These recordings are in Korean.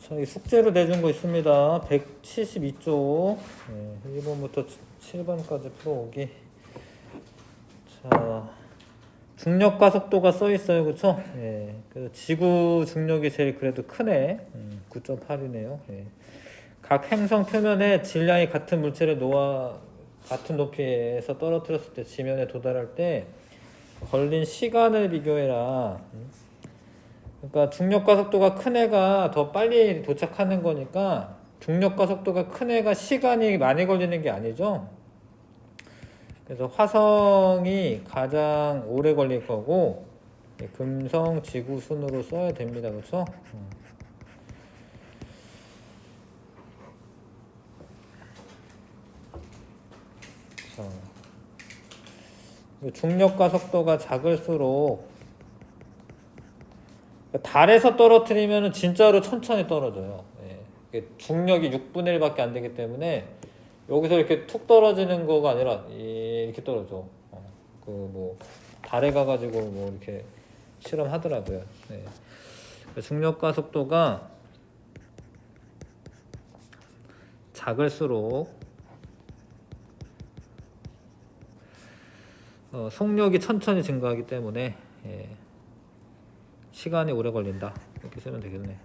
저희 숙제로 내준 거 있습니다. 172쪽 1번부터 7번까지 풀어오기. 자, 중력과 속도가 써 있어요, 그쵸? 예, 그래서 지구 중력이 제일 그래도 크네. 9.8이네요. 예. 각 행성 표면에 질량이 같은 물체를 놓아 같은 높이에서 떨어뜨렸을 때 지면에 도달할 때 걸린 시간을 비교해라. 그러니까 중력과 속도가 큰 애가 더 빨리 도착하는 거니까 중력과 속도가 큰 애가 시간이 많이 걸리는 게 아니죠. 그래서 화성이 가장 오래 걸릴 거고 금성, 지구 순으로 써야 됩니다. 그렇죠? 중력과 속도가 작을수록 달에서 떨어뜨리면 진짜로 천천히 떨어져요. 예. 중력이 6분의 1밖에 안 되기 때문에 여기서 이렇게 툭 떨어지는 거가 아니라 이렇게 떨어져. 그 뭐 달에 가가지고 뭐 이렇게 실험하더라고요. 예. 중력과 속도가 작을수록 속력이 천천히 증가하기 때문에 예. 시간이 오래 걸린다. 이렇게 쓰면 되겠네.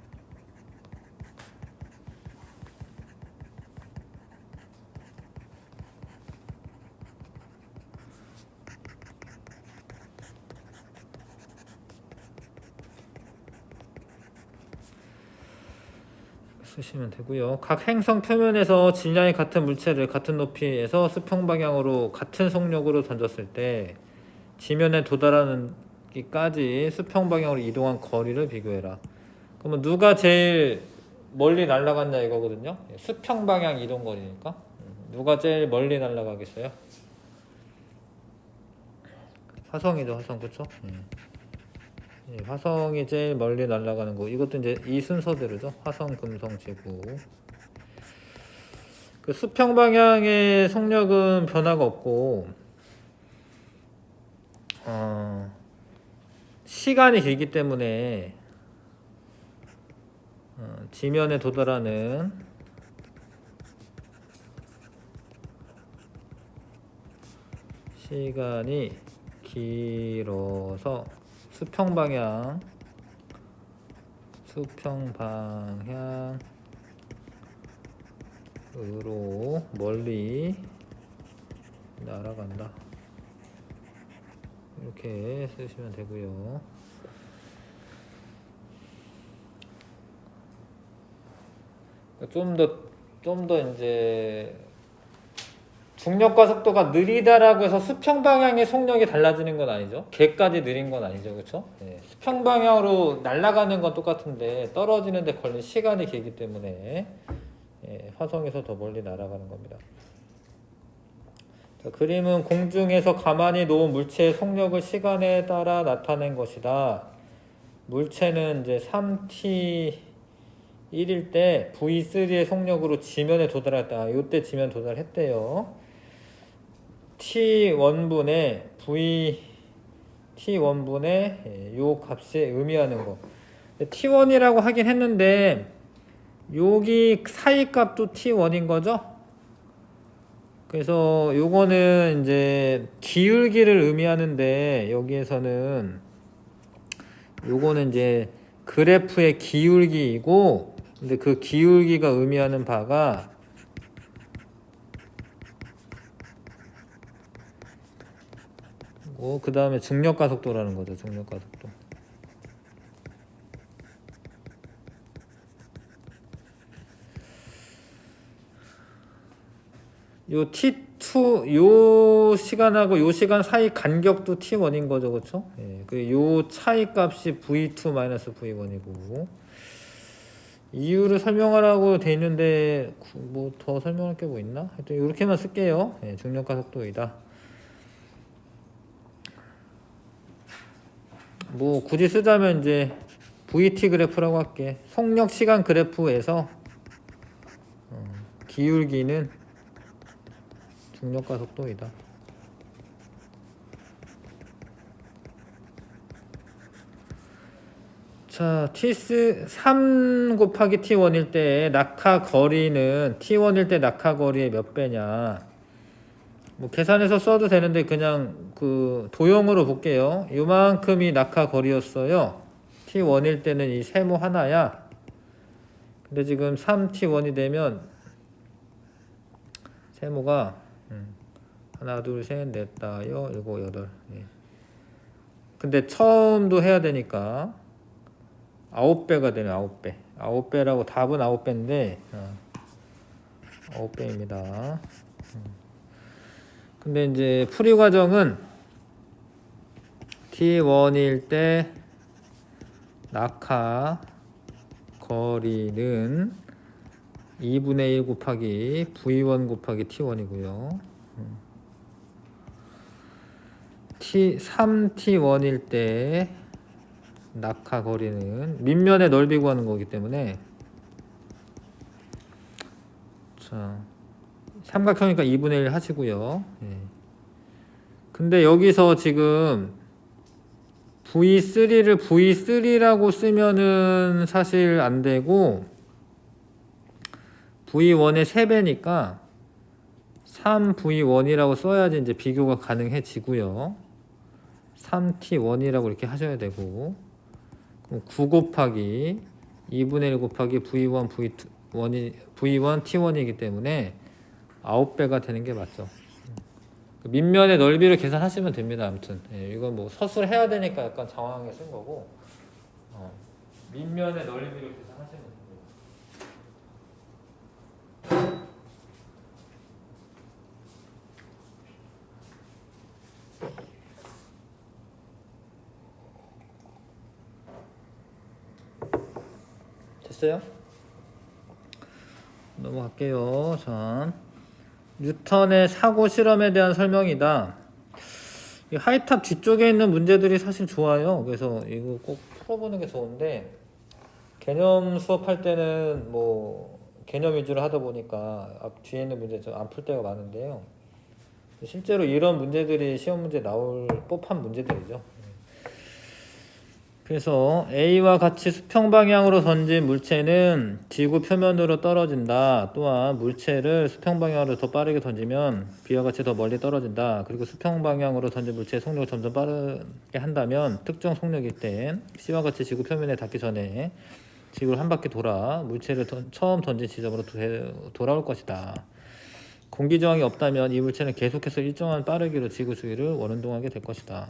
쓰시면 되고요. 각 행성 표면에서 질량이 같은 물체를 같은 높이에서 수평 방향으로 같은 속력으로 던졌을 때 지면에 도달하는 기까지 수평 방향으로 이동한 거리를 비교해라. 그러면 누가 제일 멀리 날아갔냐 이거거든요. 수평 방향 이동 거리니까 누가 제일 멀리 날아가겠어요? 화성이죠, 화성. 그쵸? 화성이 제일 멀리 날아가는 거. 이것도 이제 이 순서대로죠. 화성, 금성, 지구. 그 수평 방향의 속력은 변화가 없고 시간이 길기 때문에 지면에 도달하는 시간이 길어서 수평 방향으로 멀리 날아간다. 이렇게 쓰시면 되고요. 좀 더 이제 중력과 속도가 느리다라고 해서 수평 방향의 속력이 달라지는 건 아니죠. 개까지 느린 건 아니죠, 그렇죠? 수평 방향으로 날아가는 건 똑같은데 떨어지는데 걸린 시간이 길기 때문에 화성에서 더 멀리 날아가는 겁니다. 자, 그림은 공중에서 가만히 놓은 물체의 속력을 시간에 따라 나타낸 것이다. 물체는 이제 3t 1일 때 V3의 속력으로 지면에 도달했다. 이때 지면 도달했대요. T1분의 T1분의 요 값에 의미하는 거. T1이라고 하긴 했는데 여기 사이 값도 T1인 거죠. 그래서 요거는 이제 기울기를 의미하는데 여기에서는 요거는 이제 그래프의 기울기이고 근데 그 기울기가 의미하는 바가 그 다음에 중력과 속도라는 거죠. 중력과 속도. 요 T2 요 시간하고 요 시간 사이 간격도 T1인 거죠. 그렇죠? 요 차이 값이 V2-V1이고 이유를 설명하라고 돼 있는데 뭐 더 설명할 게 뭐 있나? 하여튼 이렇게만 쓸게요. 중력과 속도이다. 뭐 굳이 쓰자면 이제 VT 그래프라고 할게. 속력 시간 그래프에서 기울기는 중력과 속도이다. 자, T3 곱하기 T1일 때 낙하 거리는 T1일 때 낙하 거리의 몇 배냐? 뭐 계산해서 써도 되는데 그냥 그 도형으로 볼게요. 요만큼이 낙하 거리였어요. T1일 때는 이 세모 하나야. 근데 지금 3T1이 되면 세모가 하나, 둘, 셋, 넷, 다, 여, 일곱, 여덟. 예. 근데 처음도 해야 되니까 9배가 되네. 9배. 9배라고 답은 9배인데 9배입니다. 근데 이제 풀이 과정은 T1일 때 낙하 거리는 2분의 1 곱하기 V1 곱하기 T1이고요. 3T1일 때 낙하 거리는 밑면의 넓이 구하는 거기 때문에 자, 삼각형이니까 2분의 1 하시고요. 예. 근데 여기서 지금 V3를 V3라고 쓰면은 사실 안 되고 V1의 3배니까 3V1이라고 써야지 이제 비교가 가능해지고요. 3T1이라고 이렇게 하셔야 되고, 그럼 9 곱하기 2분의 1 곱하기 V1, V1 T1이기 때문에 9배가 되는 게 맞죠. 밑면의 넓이를 계산하시면 됩니다. 아무튼 이건 뭐 서술 해야 되니까 약간 장황하게 쓴 거고, 밑면의 넓이를 계산하시면 됩니다. 됐어요? 넘어갈게요. 자, 뉴턴의 사고 실험에 대한 설명이다. 이 하이탑 뒤쪽에 있는 문제들이 사실 좋아요. 그래서 이거 꼭 풀어보는 게 좋은데, 개념 수업할 때는 뭐 개념 위주로 하다 보니까 앞 뒤에 있는 문제 좀 안 풀 때가 많은데요. 실제로 이런 문제들이 시험 문제 나올 법한 문제들이죠. 그래서 A와 같이 수평 방향으로 던진 물체는 지구 표면으로 떨어진다. 또한 물체를 수평 방향으로 더 빠르게 던지면 B와 같이 더 멀리 떨어진다. 그리고 수평 방향으로 던진 물체의 속력을 점점 빠르게 한다면 특정 속력일 때 C와 같이 지구 표면에 닿기 전에 지구를 한 바퀴 돌아 물체를 처음 던진 지점으로 돌아올 것이다. 공기 저항이 없다면 이 물체는 계속해서 일정한 빠르기로 지구 주위를 원운동하게 될 것이다.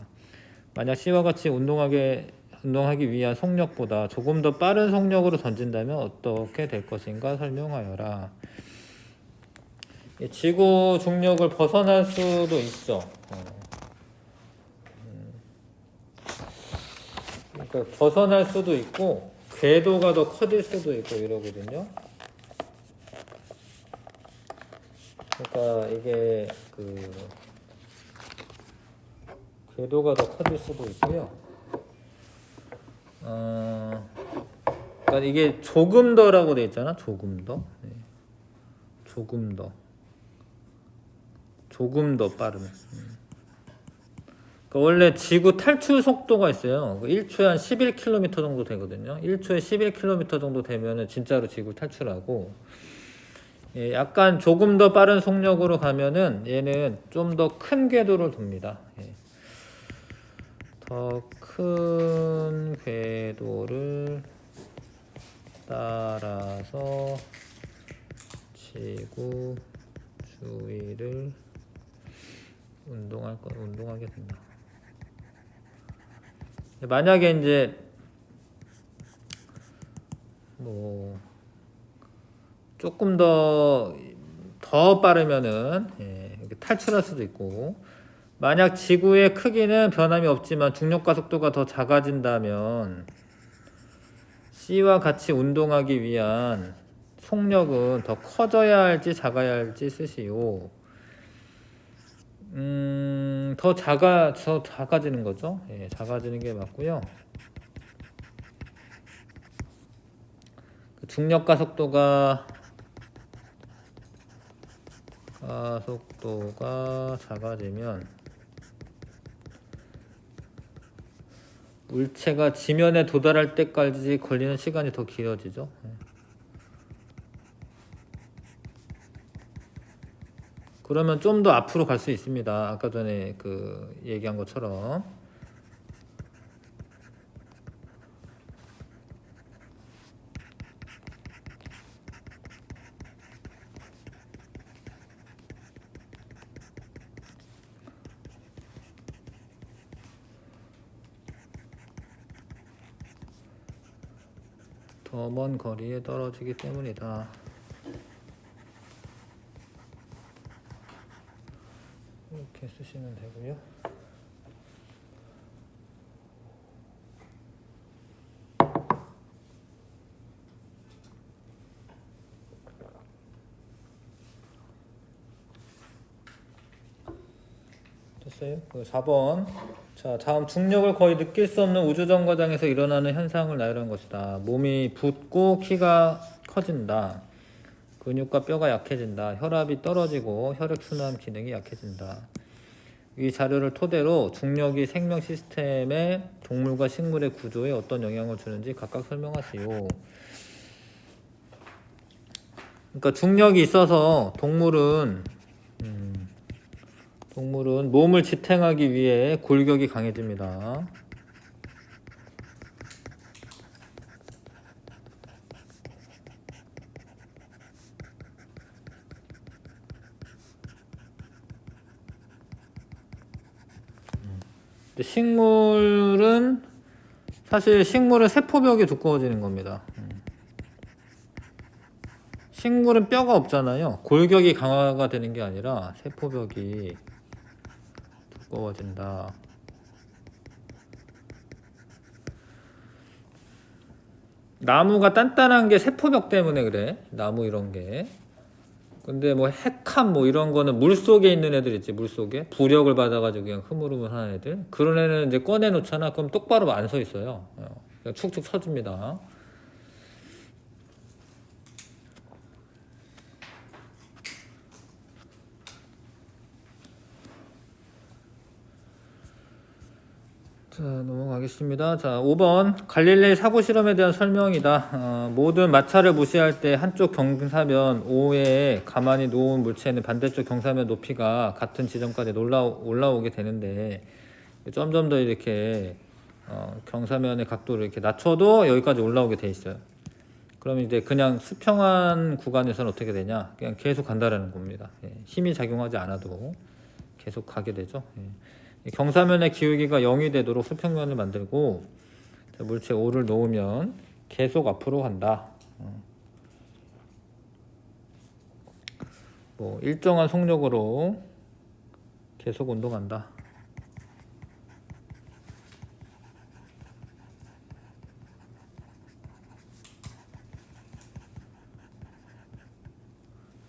만약 C와 같이 운동하기 위한 속력보다 조금 더 빠른 속력으로 던진다면 어떻게 될 것인가 설명하여라. 지구 중력을 벗어날 수도 있어. 그러니까 벗어날 수도 있고 궤도가 더 커질 수도 있고 이러거든요. 그러니까 이게 궤도가 더 커질 수도 있고요. 그러니까 이게 조금 더라고 돼 있잖아. 조금 더. 네. 조금 더 빠르면. 그러니까 원래 지구 탈출 속도가 있어요. 1초에 한 11km 정도 되거든요. 1초에 11km 정도 되면은 진짜로 지구 탈출하고, 예, 약간 조금 더 빠른 속력으로 가면은 얘는 좀 더 큰 궤도를 돕니다. 예. 더 큰 궤도를 따라서 지구 주위를 운동하게 된다. 만약에 이제 뭐 조금 더 빠르면은 탈출할 수도 있고, 만약 지구의 크기는 변함이 없지만 중력과 속도가 더 작아진다면 C와 같이 운동하기 위한 속력은 더 커져야 할지 작아야 할지 쓰시오. 더 작아지는 거죠. 예, 작아지는 게 맞고요. 중력과 속도가 작아지면 물체가 지면에 도달할 때까지 걸리는 시간이 더 길어지죠. 그러면 좀 더 앞으로 갈 수 있습니다. 아까 전에 그 얘기한 것처럼. 더 먼 거리에 떨어지기 때문이다. 이렇게 쓰시면 되고요. 됐어요? 4번. 자, 다음 중력을 거의 느낄 수 없는 우주정거장에서 일어나는 현상을 나열한 것이다. 몸이 붓고 키가 커진다. 근육과 뼈가 약해진다. 혈압이 떨어지고 혈액순환 기능이 약해진다. 이 자료를 토대로 중력이 생명 시스템의 동물과 식물의 구조에 어떤 영향을 주는지 각각 설명하시오. 그러니까 중력이 있어서 동물은 몸을 지탱하기 위해 골격이 강해집니다. 근데 사실 식물은 세포벽이 두꺼워지는 겁니다. 식물은 뼈가 없잖아요. 골격이 강화가 되는 게 아니라 세포벽이 두꺼워진다. 나무가 단단한 게 세포벽 때문에 그래. 나무 이런 게. 근데 뭐 핵함 뭐 이런 거는 물 속에 있는 애들 있지. 물 속에 부력을 받아가지고 그냥 흐물흐물하는 애들. 그런 애는 이제 꺼내 놓잖아. 그럼 똑바로 안 서 있어요. 그냥 축축 서줍니다. 자, 넘어가겠습니다. 자, 5번 갈릴레이 사고 실험에 대한 설명이다. 모든 마찰을 무시할 때 한쪽 경사면 O에 가만히 놓은 물체는 반대쪽 경사면 높이가 같은 지점까지 올라오게 되는데 점점 더 이렇게 경사면의 각도를 이렇게 낮춰도 여기까지 올라오게 돼 있어요. 그럼 이제 그냥 수평한 구간에서는 어떻게 되냐? 그냥 계속 간다라는 겁니다. 힘이 작용하지 않아도 계속 가게 되죠. 경사면의 기울기가 0이 되도록 수평면을 만들고 물체 O를 놓으면 계속 앞으로 간다. 뭐 일정한 속력으로 계속 운동한다.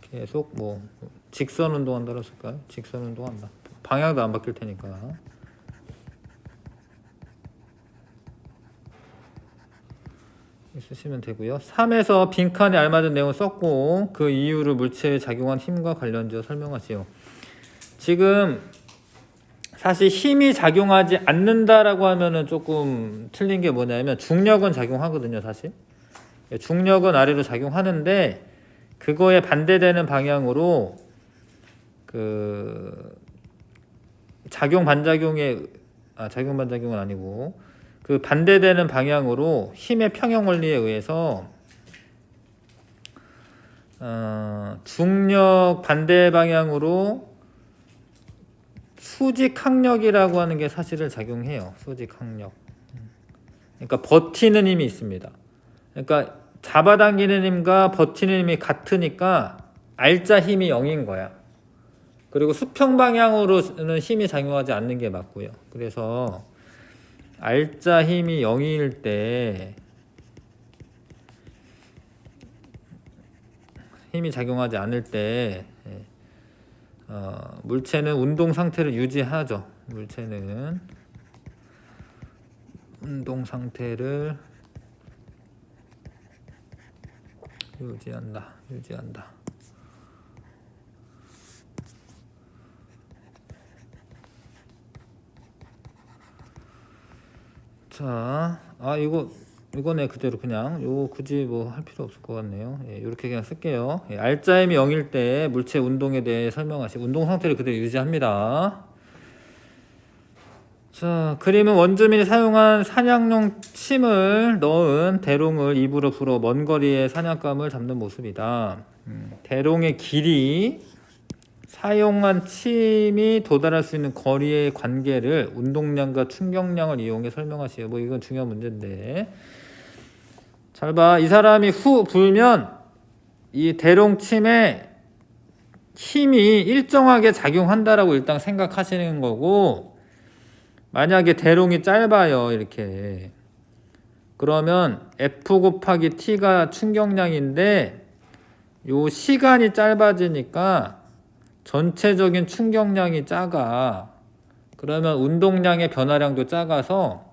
계속 뭐 직선 운동한다고 했을까요? 직선 운동한다. 방향도 안 바뀔 테니까. 쓰시면 되고요. 3에서 빈칸에 알맞은 내용을 썼고 그 이유를 물체에 작용한 힘과 관련지어 설명하시오. 지금 사실 힘이 작용하지 않는다라고 하면은 조금 틀린 게 뭐냐면 중력은 작용하거든요, 사실. 중력은 아래로 작용하는데 그거에 반대되는 방향으로 그 작용 반작용은 아니고 그 반대되는 방향으로 힘의 평형 원리에 의해서 중력 반대 방향으로 수직 항력이라고 하는 게 사실을 작용해요. 수직 항력. 그러니까 버티는 힘이 있습니다. 그러니까 잡아당기는 힘과 버티는 힘이 같으니까 알짜 힘이 0인 거야. 그리고 수평 방향으로는 힘이 작용하지 않는 게 맞고요. 그래서 알짜 힘이 0일 때 힘이 작용하지 않을 때 물체는 운동 상태를 유지하죠. 물체는 운동 상태를 유지한다. 자, 이거네 그대로 그냥 요 굳이 뭐 할 필요 없을 것 같네요. 예, 이렇게 그냥 쓸게요. 예, 알짜임이 0일 때 물체 운동에 대해 설명하시고 운동 상태를 그대로 유지합니다. 자, 그림은 원주민이 사용한 사냥용 침을 넣은 대롱을 입으로 불어 먼 거리의 사냥감을 잡는 모습이다. 대롱의 길이 사용한 침이 도달할 수 있는 거리의 관계를 운동량과 충격량을 이용해 설명하시오. 뭐 이건 중요한 문제인데. 잘 봐. 이 사람이 후 불면 이 대롱침에 힘이 일정하게 작용한다라고 일단 생각하시는 거고, 만약에 대롱이 짧아요 이렇게, 그러면 F 곱하기 T가 충격량인데 요 시간이 짧아지니까 전체적인 충격량이 작아. 그러면 운동량의 변화량도 작아서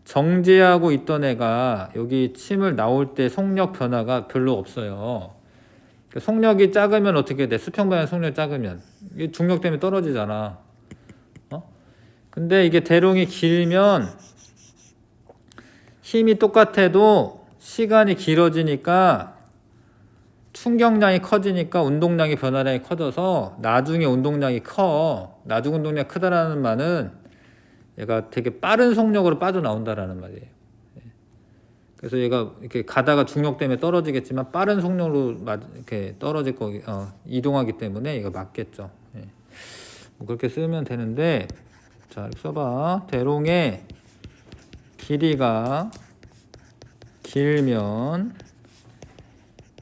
정지하고 있던 애가 여기 침을 나올 때 속력 변화가 별로 없어요. 속력이 작으면 어떻게 돼? 수평 방향 속력이 작으면 이 중력 때문에 떨어지잖아. 근데 이게 대롱이 길면 힘이 똑같아도 시간이 길어지니까 충격량이 커지니까 운동량의 변화량이 커져서 나중에 운동량이 커. 나중 운동량이 크다라는 말은 얘가 되게 빠른 속력으로 빠져나온다라는 말이에요. 그래서 얘가 이렇게 가다가 중력 때문에 떨어지겠지만 빠른 속력으로 이렇게 떨어질 이동하기 때문에 얘가 맞겠죠. 뭐 그렇게 쓰면 되는데, 자, 이렇게 써봐. 대롱의 길이가 길면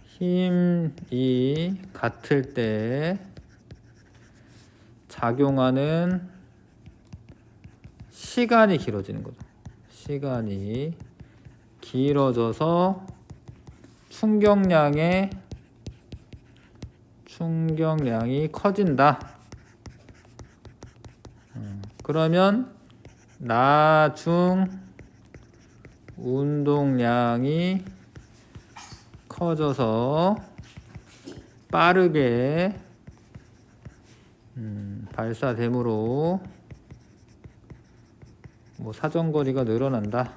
힘이 같을 때 작용하는 시간이 길어지는 거죠. 시간이 길어져서 충격량이 커진다. 그러면 나중 운동량이 커져서 빠르게 발사되므로 뭐 사정거리가 늘어난다.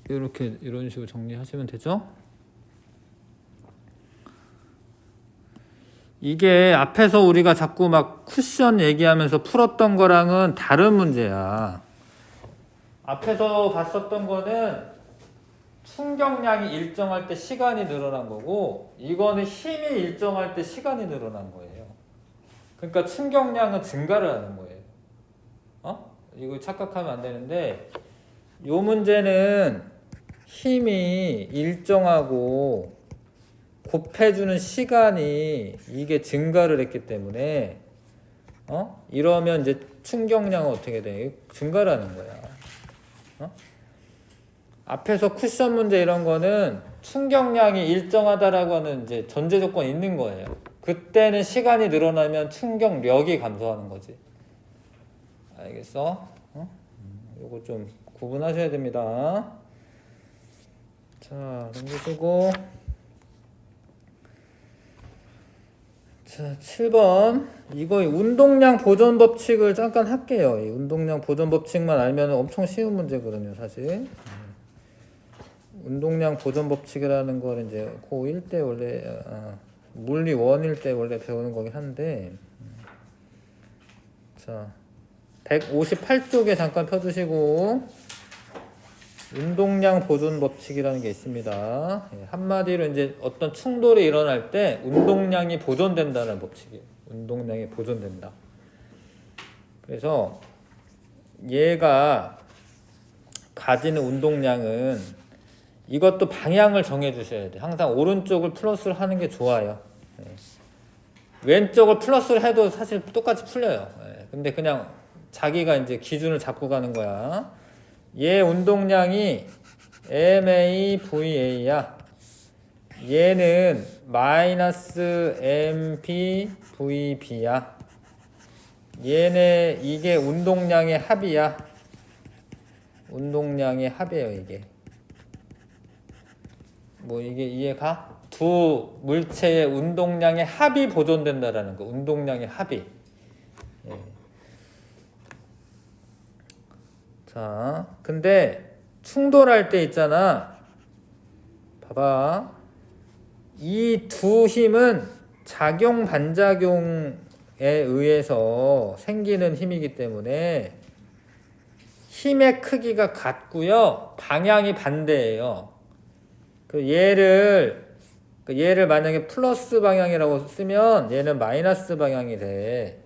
이런 식으로 정리하시면 되죠. 이게 앞에서 우리가 자꾸 막 쿠션 얘기하면서 풀었던 거랑은 다른 문제야. 앞에서 봤었던 거는 충격량이 일정할 때 시간이 늘어난 거고, 이거는 힘이 일정할 때 시간이 늘어난 거예요. 그러니까 충격량은 증가를 하는 거예요. 이거 착각하면 안 되는데, 요 문제는 힘이 일정하고 곱해주는 시간이 이게 증가를 했기 때문에 이러면 이제 충격량은 어떻게 돼? 증가를 하는 거야. 앞에서 쿠션 문제 이런 거는 충격량이 일정하다라고 하는 이제 전제 조건이 있는 거예요. 그때는 시간이 늘어나면 충격력이 감소하는 거지. 알겠어? 요거 좀 구분하셔야 됩니다. 자, 넘기시고. 자, 7번. 이거 운동량 보존 법칙을 잠깐 할게요. 이 운동량 보존 법칙만 알면 엄청 쉬운 문제거든요, 사실. 운동량 보존 법칙이라는 걸 이제 고1 때 원래 물리 1일 때 원래 배우는 거긴 한데, 자, 158쪽에 잠깐 펴주시고, 운동량 보존 법칙이라는 게 있습니다. 한마디로 이제 어떤 충돌이 일어날 때 운동량이 보존된다는 법칙이에요. 운동량이 보존된다. 그래서 얘가 가지는 운동량은, 이것도 방향을 정해 주셔야 돼요. 항상 오른쪽을 플러스를 하는 게 좋아요. 왼쪽을 플러스를 해도 사실 똑같이 풀려요. 근데 그냥 자기가 이제 기준을 잡고 가는 거야. 얘 운동량이 MAVA야. 얘는 마이너스 MPVB야. 얘네 이게 운동량의 합이야. 운동량의 합이에요, 이게. 뭐 이게 이해가? 두 물체의 운동량의 합이 보존된다라는 거. 운동량의 합이. 자, 근데 충돌할 때 있잖아. 봐봐. 이 두 힘은 작용 반작용에 의해서 생기는 힘이기 때문에 힘의 크기가 같고요. 방향이 반대예요. 얘를 만약에 플러스 방향이라고 쓰면 얘는 마이너스 방향이 돼.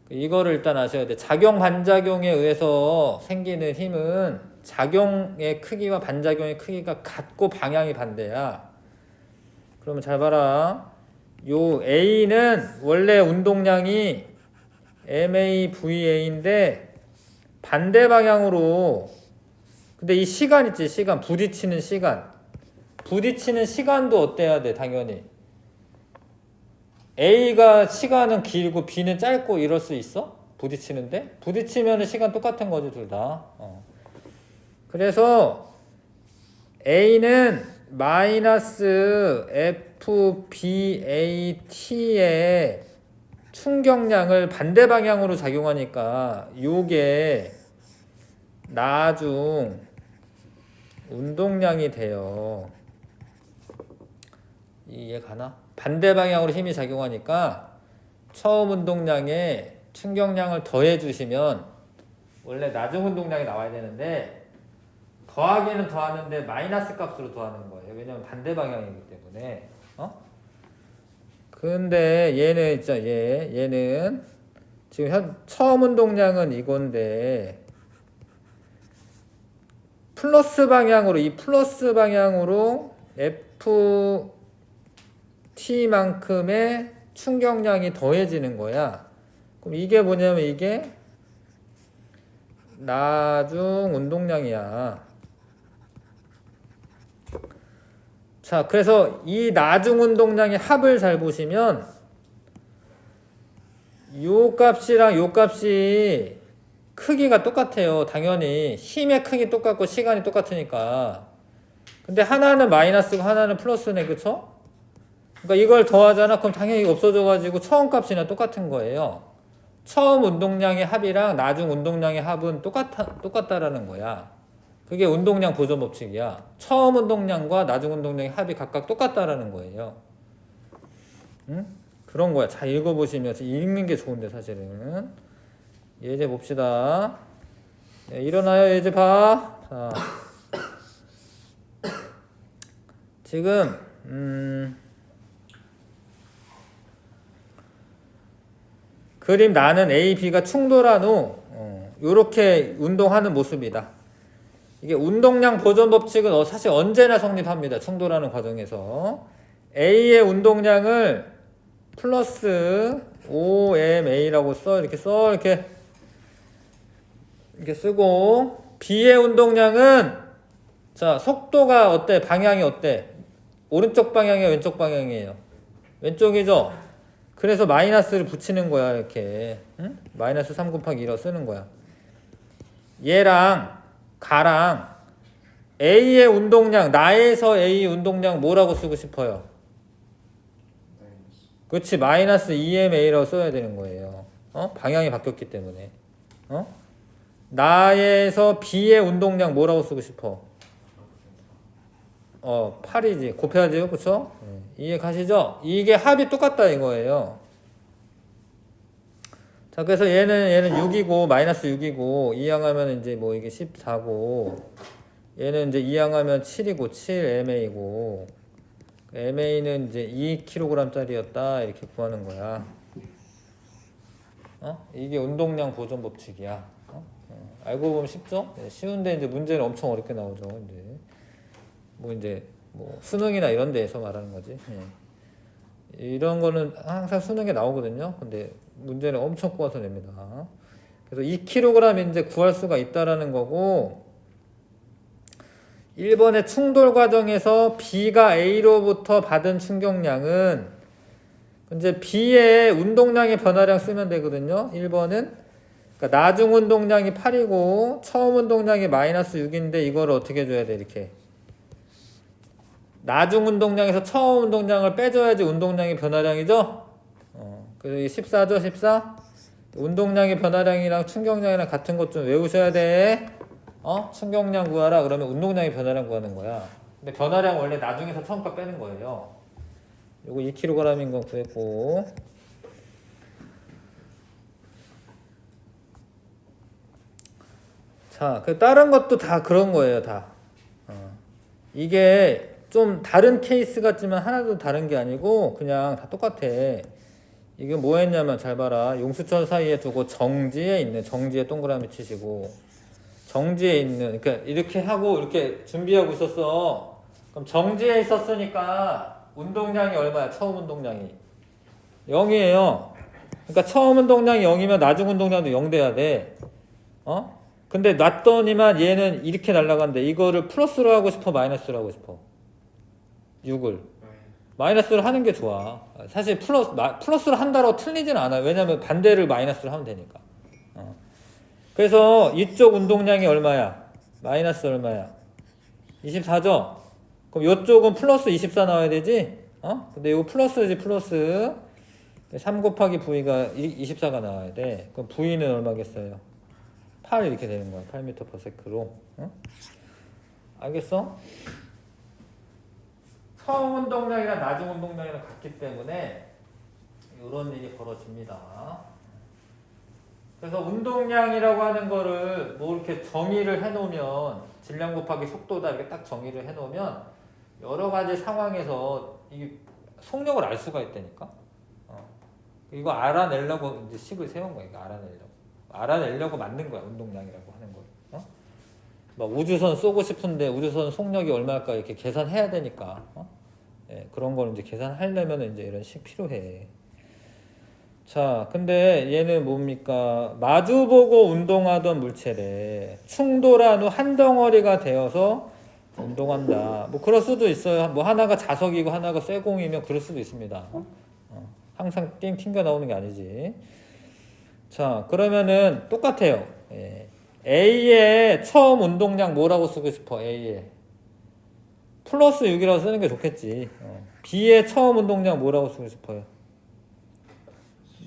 이거를 일단 아셔야 돼. 작용 반작용에 의해서 생기는 힘은 작용의 크기와 반작용의 크기가 같고 방향이 반대야. 그러면 잘 봐라. 요 A는 원래 운동량이 MAVA인데 반대 방향으로, 근데 이 시간 있지, 시간, 부딪히는 시간도 어때야 돼? 당연히 A가 시간은 길고 B는 짧고 이럴 수 있어? 부딪히는데? 부딪히면 시간 똑같은 거지, 둘 다. 그래서 A는 마이너스 FBAT의 충격량을 반대 방향으로 작용하니까 요게 나중 운동량이 돼요. 이해 가나? 반대 방향으로 힘이 작용하니까 처음 운동량에 충격량을 더해 주시면 원래 나중 운동량이 나와야 되는데 더하기는 더하는데 마이너스 값으로 더하는 거예요. 왜냐면 반대 방향이기 때문에. 근데 얘는 진짜 얘는 지금 처음 운동량은 이건데 플러스 방향으로, 이 플러스 방향으로 FT만큼의 충격량이 더해지는 거야. 그럼 이게 뭐냐면 이게 나중 운동량이야. 자, 그래서 이 나중 운동량의 합을 잘 보시면 요 값이랑 요 값이 크기가 똑같아요. 당연히 힘의 크기 똑같고 시간이 똑같으니까. 근데 하나는 마이너스고 하나는 플러스네, 그쵸? 그러니까 이걸 더하잖아. 그럼 당연히 없어져가지고 처음 값이나 똑같은 거예요. 처음 운동량의 합이랑 나중 운동량의 합은 똑같다라는 거야. 그게 운동량 보존 법칙이야. 처음 운동량과 나중 운동량의 합이 각각 똑같다라는 거예요. 응? 그런 거야. 잘 읽어보시면 읽는 게 좋은데 사실은. 예제 봅시다. 네, 일어나요. 예제 봐. 자, 지금 그림 나는 A, B가 충돌한 후 요렇게 운동하는 모습이다. 이게 운동량 보존 법칙은 사실 언제나 성립합니다. 충돌하는 과정에서. A의 운동량을 플러스 OMA라고 이렇게 쓰고, B의 운동량은, 자, 속도가 어때? 방향이 어때? 오른쪽 방향이에요? 왼쪽 방향이에요? 왼쪽이죠? 그래서 마이너스를 붙이는 거야, 이렇게. 응? 마이너스 3 곱하기 1로 쓰는 거야. 얘랑 가랑 A의 운동량, 나에서 A 운동량 뭐라고 쓰고 싶어요? 그렇지, 마이너스 EMA라고 써야 되는 거예요. 방향이 바뀌었기 때문에. 나에서 B의 운동량 뭐라고 쓰고 싶어? 8이지. 곱해야죠, 그쵸? 이해 가시죠? 이게 합이 똑같다 이거예요. 자, 그래서 얘는 6이고, 마이너스 6이고, 이항하면 이제 뭐 이게 14고, 얘는 이제 이항하면 7이고, 7MA고, MA는 이제 2kg짜리였다. 이렇게 구하는 거야. 이게 운동량 보존 법칙이야. 알고 보면 쉽죠? 네, 쉬운데 이제 문제는 엄청 어렵게 나오죠. 뭐 수능이나 이런 데에서 말하는 거지. 이런 거는 항상 수능에 나오거든요. 근데 문제는 엄청 꼬아서 냅니다. 그래서 2kg 이제 구할 수가 있다라는 거고, 1번의 충돌 과정에서 B가 A로부터 받은 충격량은 이제 B의 운동량의 변화량 쓰면 되거든요. 1번은 그러니까 나중 운동량이 8이고 처음 운동량이 마이너스 6인데 이걸 어떻게 줘야 돼? 이렇게 나중 운동량에서 처음 운동량을 빼줘야지 운동량의 변화량이죠. 그래서 14죠, 14. 운동량의 변화량이랑 충격량이랑 같은 것 좀 외우셔야 돼. 충격량 구하라 그러면 운동량의 변화량 구하는 거야. 근데 변화량 원래 나중에서 처음 거 빼는 거예요. 요거 2kg인 거 구했고. 자, 그 다른 것도 다 그런 거예요, 다. 이게 좀 다른 케이스 같지만 하나도 다른 게 아니고 그냥 다 똑같아. 이게 뭐 했냐면 잘 봐라. 용수철 사이에 두고 정지에 동그라미 치시고 정지에 있는 그러니까 이렇게 하고 이렇게 준비하고 있었어. 그럼 정지에 있었으니까 운동량이 얼마야? 처음 운동량이 0이에요. 그러니까 처음 운동량이 0이면 나중 운동량도 0 돼야 돼. 근데 놨더니만 얘는 이렇게 날아간대. 이거를 플러스로 하고 싶어, 마이너스로 하고 싶어? 6을 마이너스로 하는 게 좋아. 사실 플러스로 한다고 틀리진 않아요. 왜냐면 반대를 마이너스로 하면 되니까. 그래서 이쪽 운동량이 얼마야? 마이너스 얼마야? 24죠? 그럼 이쪽은 플러스 24 나와야 되지? 근데 이거 플러스지, 플러스. 3 곱하기 V가 24가 나와야 돼. 그럼 V는 얼마겠어요? 8 이렇게 되는 거야. 8m/s로. 알겠어? 처음 운동량이랑 나중 운동량이랑 같기 때문에 이런 일이 벌어집니다. 그래서 운동량이라고 하는 거를 뭐 이렇게 정의를 해놓으면 질량 곱하기 속도다 이렇게 딱 정의를 해놓으면 여러 가지 상황에서 이게 속력을 알 수가 있다니까. 이거 알아내려고 이제 식을 세운 거야. 이거 알아내려고 만든 거야. 운동량이라고 하는 걸. 막 우주선 쏘고 싶은데 우주선 속력이 얼마일까 이렇게 계산해야 되니까. 그런 걸 이제 계산하려면 이제 이런 식 필요해. 자, 근데 얘는 뭡니까? 마주보고 운동하던 물체래. 충돌한 후 한 덩어리가 되어서 운동한다. 뭐 그럴 수도 있어요. 뭐 하나가 자석이고 하나가 쇠공이면 그럴 수도 있습니다. 항상 띵 튕겨 나오는 게 아니지. 자, 그러면은 똑같아요. A의 처음 운동량 뭐라고 쓰고 싶어? A의 플러스 6이라고 쓰는 게 좋겠지. B의 처음 운동량 뭐라고 쓰고 싶어요?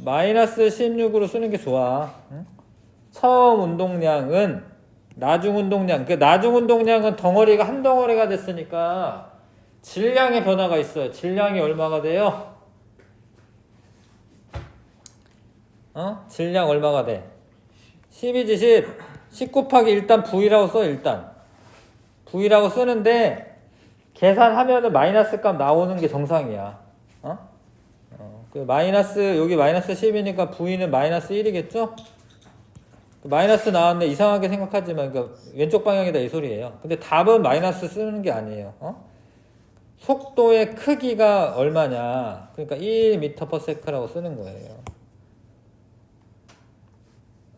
마이너스 16으로 쓰는 게 좋아. 처음 운동량은 나중 운동량. 그 나중 운동량은 덩어리가 한 덩어리가 됐으니까 질량의 변화가 있어요. 질량이 얼마가 돼요? 질량 얼마가 돼? 10이지 10. 10 곱하기 일단 V라고 써. 일단 V라고 쓰는데 계산하면은 마이너스 값 나오는 게 정상이야. 그 마이너스 여기 마이너스 10이니까 V는 마이너스 1이겠죠? 마이너스 나왔네. 이상하게 생각하지만 그러니까 왼쪽 방향이다 이 소리예요. 근데 답은 마이너스 쓰는 게 아니에요. 속도의 크기가 얼마냐? 그러니까 1m/s라고 쓰는 거예요.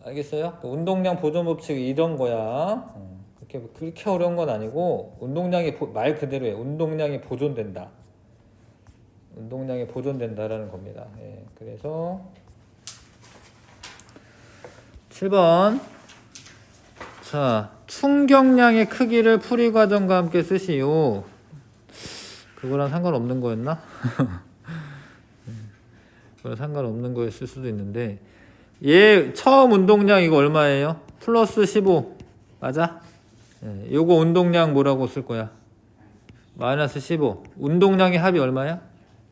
알겠어요? 운동량 보존 법칙 이런 거야. 그렇게 어려운 건 아니고 운동량이 말 그대로예요. 운동량이 보존된다. 운동량이 보존된다라는 겁니다. 그래서 7번 자 충격량의 크기를 풀이 과정과 함께 쓰시오. 그거랑 상관없는 거였나? 그거랑 상관없는 거였을 수도 있는데 얘 처음 운동량 이거 얼마예요? 플러스 15 맞아? 요거 운동량 뭐라고 쓸 거야? 마이너스 15 운동량의 합이 얼마야?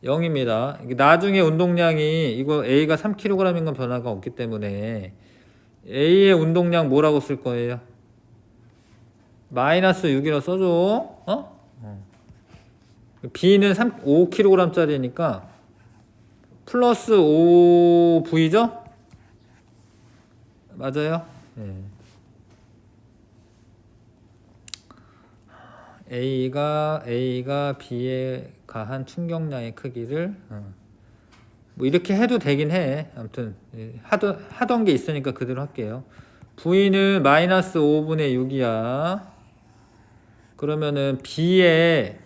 0입니다. 나중에 운동량이 이거 A가 3kg인 건 변화가 없기 때문에 A의 운동량 뭐라고 쓸 거예요? 마이너스 6이라고 써줘. B는 5kg짜리니까 플러스 5V죠? 맞아요? A가 B에 가한 충격량의 크기를 뭐 이렇게 해도 되긴 해. 아무튼 하던 게 있으니까 그대로 할게요. V는 마이너스 5분의 6이야. 그러면은 B의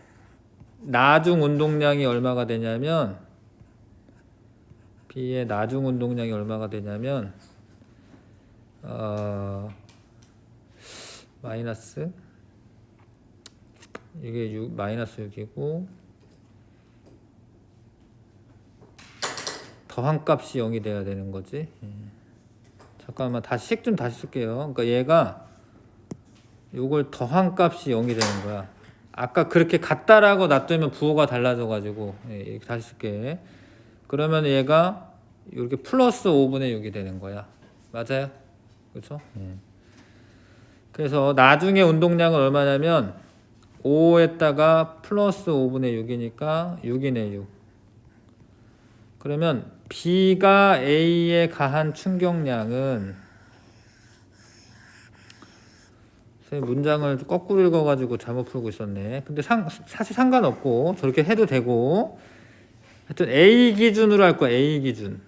나중 운동량이 얼마가 되냐면 마이너스 이게 마이너스 6이고 더한 값이 0이 돼야 되는 거지. 잠깐만 다시 식 좀 다시 쓸게요. 그러니까 얘가 요걸 더한 값이 0이 되는 거야. 아까 그렇게 같다라고 놔두면 부호가 달라져 가지고 이렇게 다시 쓸게. 그러면 얘가 이렇게 플러스 5분의 6이 되는 거야. 맞아요? 그렇죠? 그래서 나중에 운동량은 얼마냐면 5에다가 플러스 5분의 6이니까 6이네 6. 그러면 B가 A에 가한 충격량은, 문장을 거꾸로 읽어가지고 잘못 풀고 있었네. 근데 사실 상관없고 저렇게 해도 되고, 하여튼 A 기준으로 할 거야. A 기준.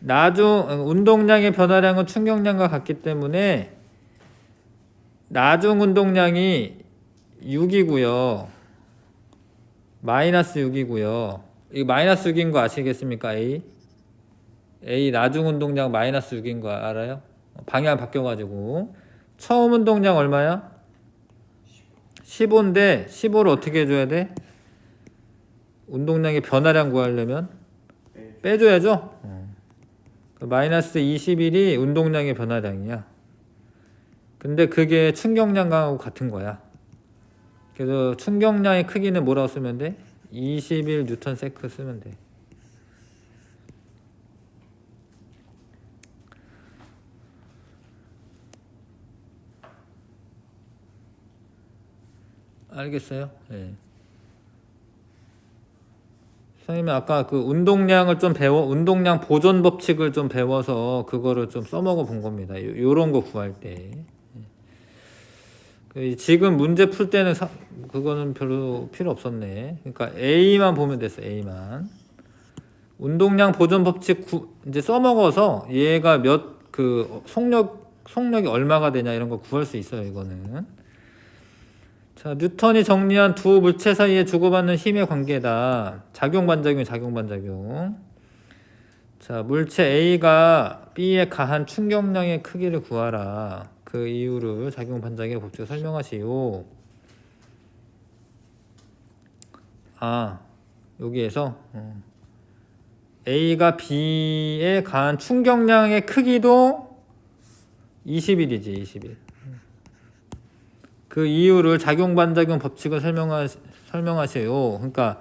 운동량의 변화량은 충격량과 같기 때문에 나중 운동량이 6이고요. 마이너스 6이고요. 이 마이너스 6인 거 아시겠습니까? A 나중 운동량 마이너스 6인 거 알아요? 방향 바뀌어가지고. 처음 운동량 얼마야? 15인데 15를 어떻게 해줘야 돼? 운동량의 변화량 구하려면 빼줘야죠. 마이너스 21이 운동량의 변화량이야. 근데 그게 충격량하고 같은 거야. 그래서 충격량의 크기는 뭐라고 쓰면 돼? 21 뉴턴 세크 쓰면 돼. 알겠어요? 네. 선생님이 아까 그 운동량을 좀 운동량 보존 법칙을 좀 배워서 그거를 좀 써먹어 본 겁니다. 요런 거 구할 때. 지금 문제 풀 때는 그거는 별로 필요 없었네. 그러니까 A만 보면 됐어. A만. 운동량 보존 법칙 이제 써먹어서 얘가 속력이 얼마가 되냐 이런 거 구할 수 있어요. 이거는. 자, 뉴턴이 정리한 두 물체 사이에 주고받는 힘의 관계다. 작용 반작용, 작용 반작용. 자, 물체 A가 B에 가한 충격량의 크기를 구하라. 그 이유를 작용 반작용의 법칙을 설명하시오. 여기에서 A가 B에 가한 충격량의 크기도 21이지, 21. 그 이유를 작용 반작용 법칙을 설명하세요. 그러니까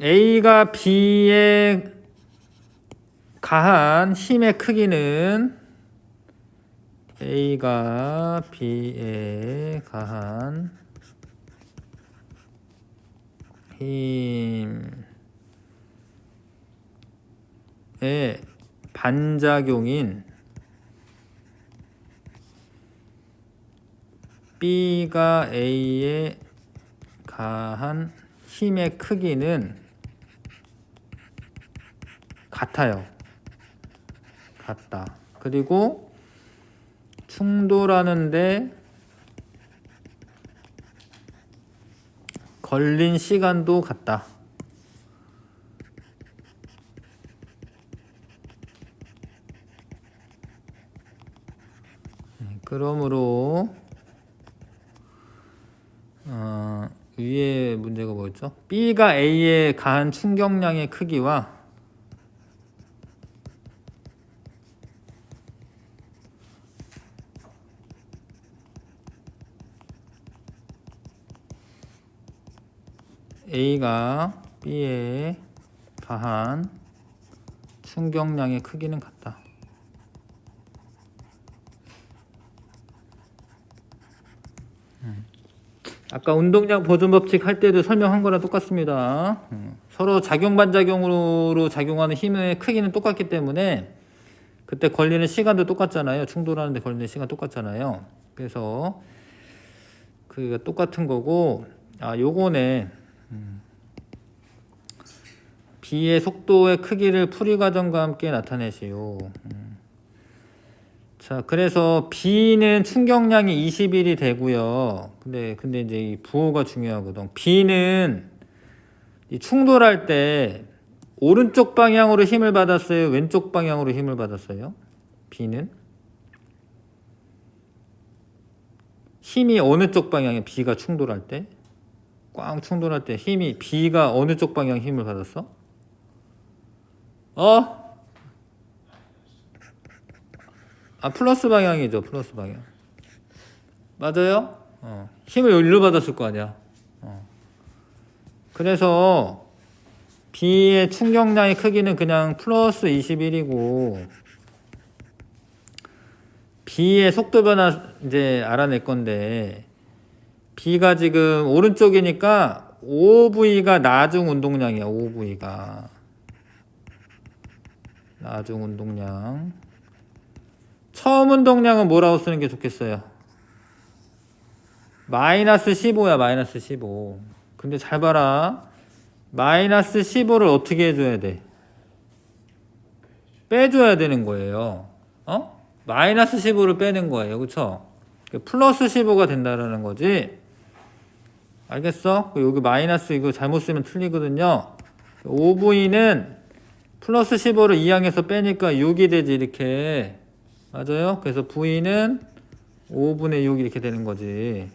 A가 B에 가한 힘의 크기는 A가 B에 가한 힘의 반작용인 B가 A에 가한 힘의 크기는 같아요. 같다. 그리고 충돌하는데 걸린 시간도 같다. 그러므로 위에 문제가 뭐였죠? B가 A에 가한 충격량의 크기와 A가 B에 가한 충격량의 크기는 같다. 아까 운동량 보존 법칙 할 때도 설명한 거랑 똑같습니다. 서로 작용 반작용으로 작용하는 힘의 크기는 똑같기 때문에 그때 걸리는 시간도 똑같잖아요. 충돌하는데 걸리는 시간 똑같잖아요. 그래서 그게 똑같은 거고, 요거네. B의 속도의 크기를 풀이 과정과 함께 나타내시오. 자, 그래서 B는 충격량이 21이 되고요. 근데 이제 이 부호가 중요하거든. B는 이 충돌할 때 오른쪽 방향으로 힘을 받았어요? 왼쪽 방향으로 힘을 받았어요? B는? 힘이 어느 쪽 방향에 B가 충돌할 때? 꽝 충돌할 때 힘이 B가 어느 쪽 방향 힘을 받았어? 플러스 방향이죠. 플러스 방향. 맞아요? 힘을 여기로 받았을 거 아니야. 그래서 B의 충격량의 크기는 그냥 플러스 21이고 B의 속도 변화 이제 알아낼 건데 B가 지금 오른쪽이니까 OV가 나중 운동량이야. OV가 나중 운동량. 처음 운동량은 뭐라고 쓰는 게 좋겠어요? 마이너스 15야. 마이너스 15. 근데 잘 봐라. 마이너스 15를 어떻게 해줘야 돼? 빼줘야 되는 거예요. 마이너스 15를 빼는 거예요. 그쵸? 플러스 15가 된다라는 거지. 알겠어? 여기 마이너스 이거 잘못 쓰면 틀리거든요. OV는 플러스 15를 2항에서 빼니까 6이 되지. 이렇게. 맞아요? 그래서 V는 5분의 6 이렇게 되는 거지.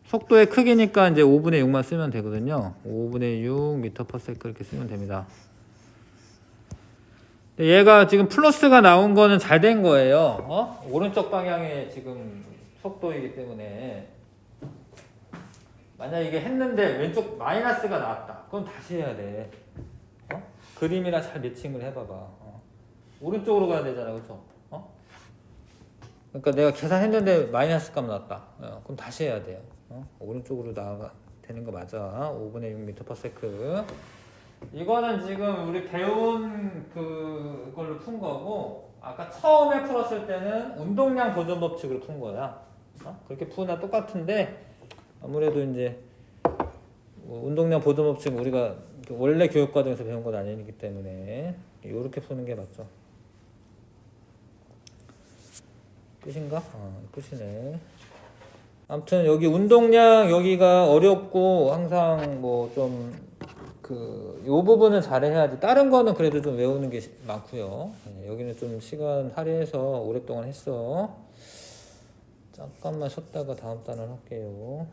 속도의 크기니까 이제 5분의 6만 쓰면 되거든요. 5분의 6 미터 퍼 세컨드 이렇게 쓰면 됩니다. 얘가 지금 플러스가 나온 거는 잘 된 거예요. 오른쪽 방향의 지금 속도이기 때문에. 만약 이게 했는데 왼쪽 마이너스가 나왔다. 그럼 다시 해야 돼. 그림이랑 잘 매칭을 해봐봐. 오른쪽으로 가야 되잖아. 그쵸? 그러니까 내가 계산했는데 마이너스 값 나왔다. 그럼 다시 해야 돼요. 오른쪽으로 나가 되는 거 맞아. 5분의 6 미터 퍼 세컨드. 이거는 지금 우리 배운 그걸로 푼 거고 아까 처음에 풀었을 때는 운동량 보존 법칙으로 푼 거야. 그렇게 푸나 똑같은데 아무래도 이제 운동량 보존 법칙 우리가 원래 교육 과정에서 배운 건 아니기 때문에 이렇게 푸는 게 맞죠. 끝인가? 끝이네. 아무튼 여기 운동량 여기가 어렵고 항상 뭐 좀 요 부분은 잘해야지. 다른 거는 그래도 좀 외우는 게 많고요. 여기는 좀 시간 할애해서 오랫동안 했어. 잠깐만 쉬었다가 다음 단원 할게요.